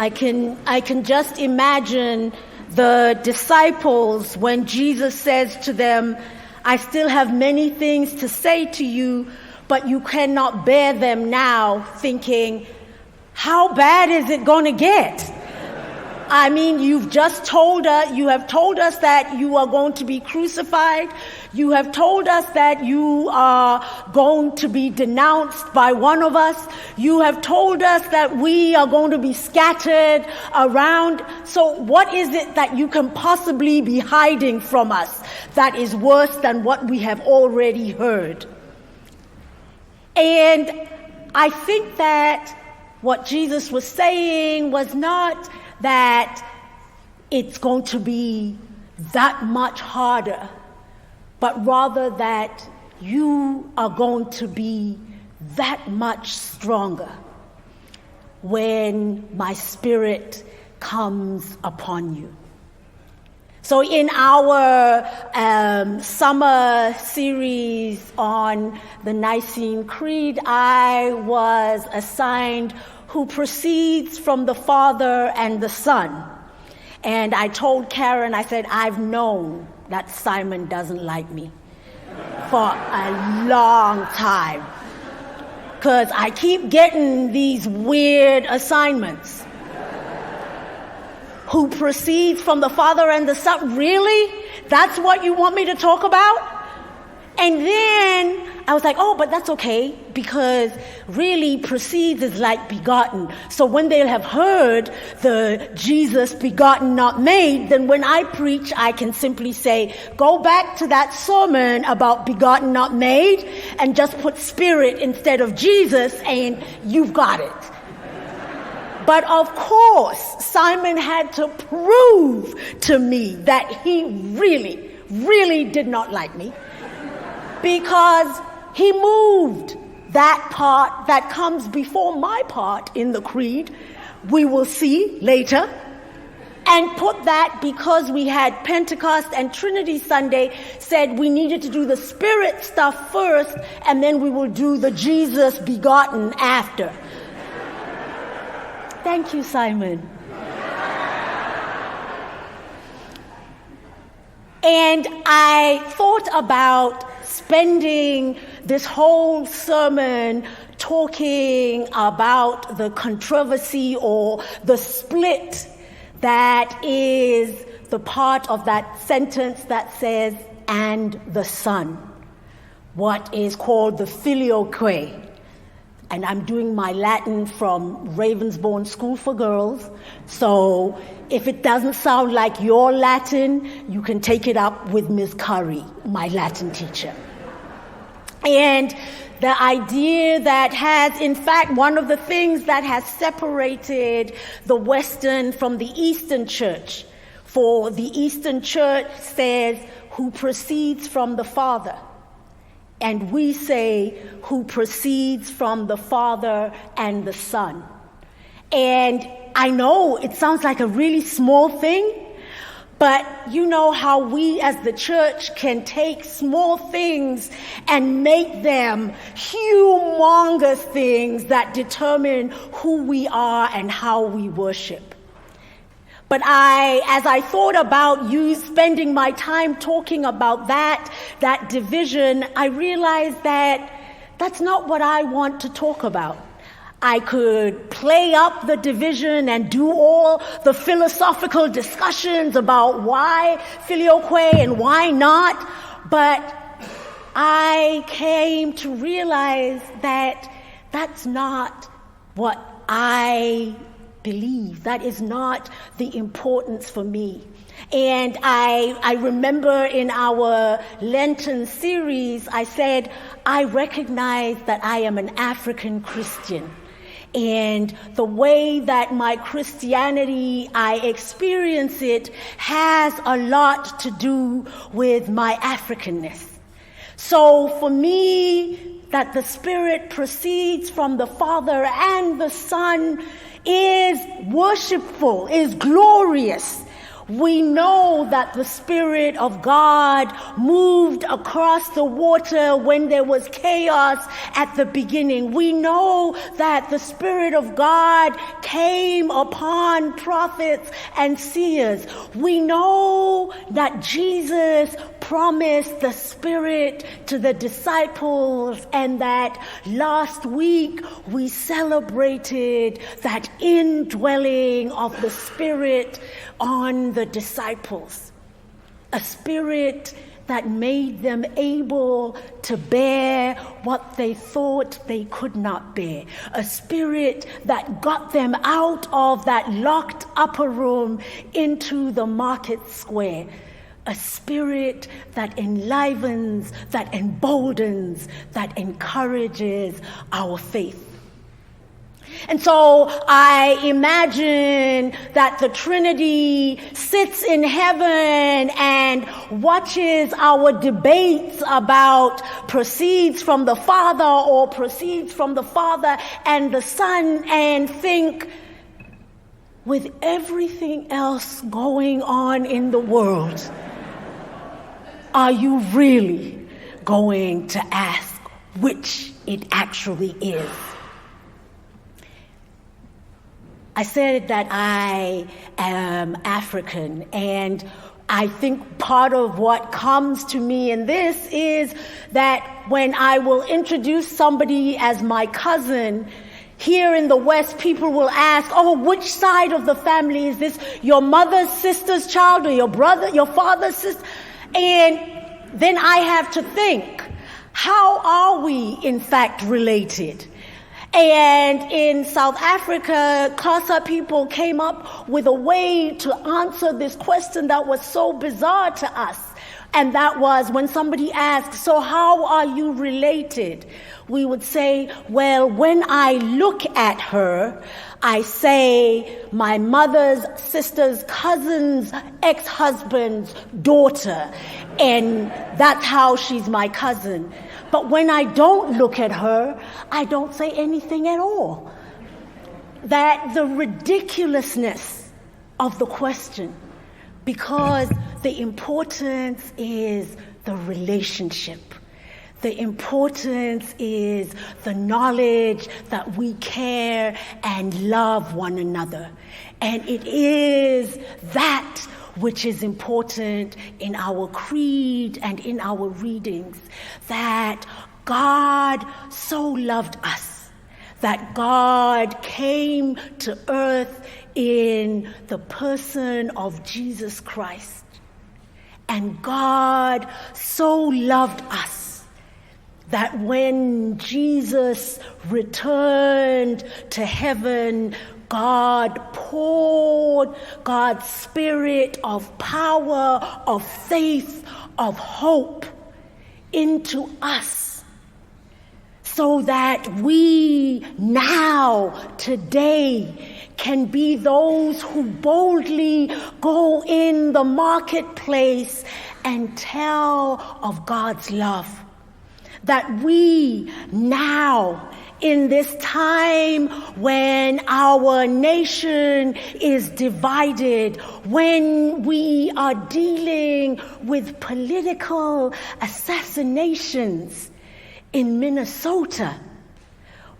I can just imagine the disciples when Jesus says to them, I still have many things to say to you, but you cannot bear them now, thinking, how bad is it going to get? I mean, you have told us that you are going to be crucified. You have told us that you are going to be denounced by one of us. You have told us that we are going to be scattered around. So what is it that you can possibly be hiding from us that is worse than what we have already heard? And I think that what Jesus was saying was not that it's going to be that much harder, but rather that you are going to be that much stronger when my Spirit comes upon you. So in our summer series on the Nicene Creed, I was assigned who proceeds from the Father and the Son. And I told Karen, I said, I've known that Simon doesn't like me for a long time, because I keep getting these weird assignments. Who proceeds from the Father and the Son? Really? That's what you want me to talk about? And then I was like, oh, but that's okay, because really proceeds is like begotten. So when they have heard the Jesus begotten, not made, then when I preach, I can simply say, go back to that sermon about begotten, not made, and just put Spirit instead of Jesus, and you've got it. But of course, Simon had to prove to me that he really, really did not like me, because he moved that part that comes before my part in the creed, we will see later, and put that, because we had Pentecost and Trinity Sunday, said we needed to do the Spirit stuff first, and then we will do the Jesus begotten after. Thank you, Simon. And I thought about spending this whole sermon talking about the controversy or the split that is the part of that sentence that says, and the Son, what is called the filioque. And I'm doing my Latin from Ravensbourne School for Girls. So if it doesn't sound like your Latin, you can take it up with Ms. Curry, my Latin teacher. And the idea that has, in fact, one of the things that has separated the Western from the Eastern Church. For the Eastern Church says, who proceeds from the Father. And we say, who proceeds from the Father and the Son. And I know it sounds like a really small thing, but you know how we as the church can take small things and make them humongous things that determine who we are and how we worship. But as I thought about you spending my time talking about that division, I realized that that's not what I want to talk about. I could play up the division and do all the philosophical discussions about why filioque and why not, but I came to realize that that's not what I believe. That is not the importance for me. And I remember in our Lenten series, I said, I recognize that I am an African Christian. And the way that my Christianity, I experience it, has a lot to do with my Africanness. So for me, that the Spirit proceeds from the Father and the Son is worshipful, is glorious. We know that the Spirit of God moved across the water when there was chaos at the beginning. We know that the Spirit of God came upon prophets and seers. We know that Jesus promised the Spirit to the disciples, and that last week we celebrated that indwelling of the Spirit on the disciples, a Spirit that made them able to bear what they thought they could not bear, a Spirit that got them out of that locked upper room into the market square, a Spirit that enlivens, that emboldens, that encourages our faith. And so I imagine that the Trinity sits in heaven and watches our debates about proceeds from the Father or proceeds from the Father and the Son, and think, with everything else going on in the world, are you really going to ask which it actually is? I said that I am African, and I think part of what comes to me in this is that when I will introduce somebody as my cousin, here in the West, people will ask, oh, which side of the family is this? Your mother's sister's child, or your brother, your father's sister? And then I have to think, how are we in fact related? And in South Africa, Xhosa people came up with a way to answer this question that was so bizarre to us. And that was when somebody asked, so how are you related? We would say, well, when I look at her, I say my mother's sister's cousin's ex-husband's daughter, and that's how she's my cousin. But when I don't look at her, I don't say anything at all. That the ridiculousness of the question, because the importance is the relationship. The importance is the knowledge that we care and love one another. And it is that which is important in our creed and in our readings, that God so loved us, that God came to earth in the person of Jesus Christ. And God so loved us that when Jesus returned to heaven, God poured God's Spirit of power, of faith, of hope into us, so that we now, today, can be those who boldly go in the marketplace and tell of God's love. That we now, in this time when our nation is divided, when we are dealing with political assassinations in Minnesota,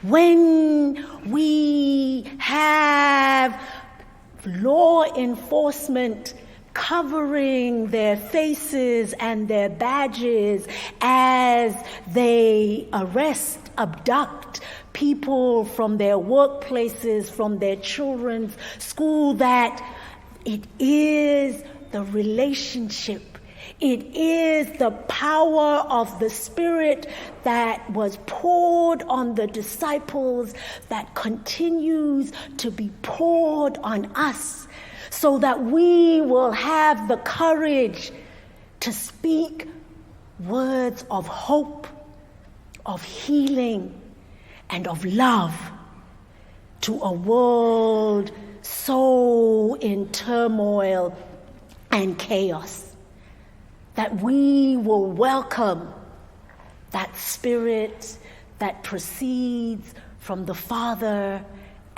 when we have law enforcement covering their faces and their badges as they arrest, abduct people from their workplaces, from their children's school, that it is the relationship. It is the power of the Spirit that was poured on the disciples that continues to be poured on us, so that we will have the courage to speak words of hope, of healing, and of love to a world so in turmoil and chaos. That we will welcome that Spirit that proceeds from the Father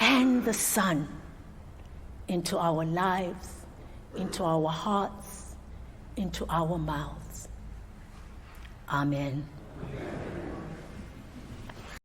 and the Son into our lives, into our hearts, into our mouths. Amen.